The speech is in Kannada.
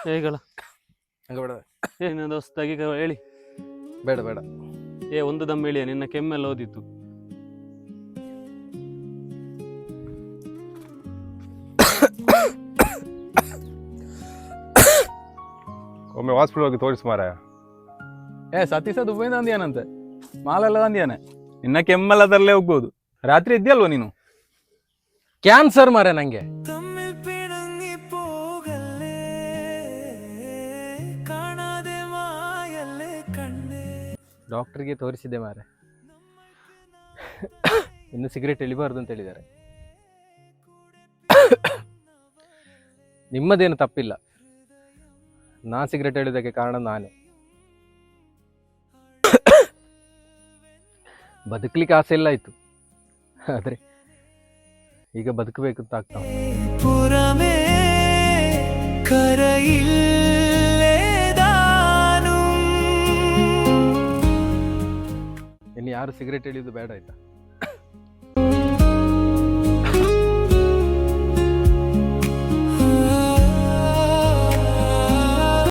ಹೇಗಳ ಹಂಗೆ ಬೇಡ. ಏನ ಹೊಸ್ದಾಗಿ ಹೇಳಿ. ಬೇಡ ಬೇಡ. ಒಂದು ದಮ್ ಹೇಳಿಯ, ನಿನ್ನ ಕೆಮ್ಮೆಲ್ಲ ಓದಿತ್ತು. ಒಮ್ಮೆ ಹಾಸ್ಪಿಟಲ್ ಹೋಗಿ ತೋರಿಸಿ ಮಾರಾಯ. ಸತೀಶ ದುಬೈಂದ ಅಂದ್ಯಾನಂತೆ, ಮಾಲೆಲ್ಲ ಅಂದ್ಯಾನೆ. ನಿನ್ನ ಕೆಮ್ಮೆಲ್ಲ ತರಲೇ ಹೋಗ್ಬೋದು. ರಾತ್ರಿ ಇದ್ಯಲ್ವ ನೀನು? ಕ್ಯಾನ್ಸರ್ ಮಾರ ನಂಗೆ. ಡಾಕ್ಟರ್ಗೆ ತೋರಿಸಿದ್ದೆ ಮಾರೆ, ಇನ್ನು ಸಿಗರೇಟ್ ಎಳಿಬಾರ್ದು ಅಂತ ಹೇಳಿದ್ದಾರೆ. ನಿಮ್ಮದೇನು ತಪ್ಪಿಲ್ಲ, ನಾ ಸಿಗರೇಟ್ ಎಳಿಯೋದಕ್ಕೆ ಕಾರಣ ನಾನೇ. ಬದುಕಲಿಕ್ಕೆ ಆಸೆ ಇಲ್ಲ ಆಯ್ತು, ಆದ್ರೆ ಈಗ ಬದುಕಬೇಕು ಅಂತ ಆಗ್ತಾವ. ಇನ್ನು ಯಾರು ಸಿಗರೇಟ್ ಎಳಿಯೋದು ಬೇಡ ಆಯ್ತಾ.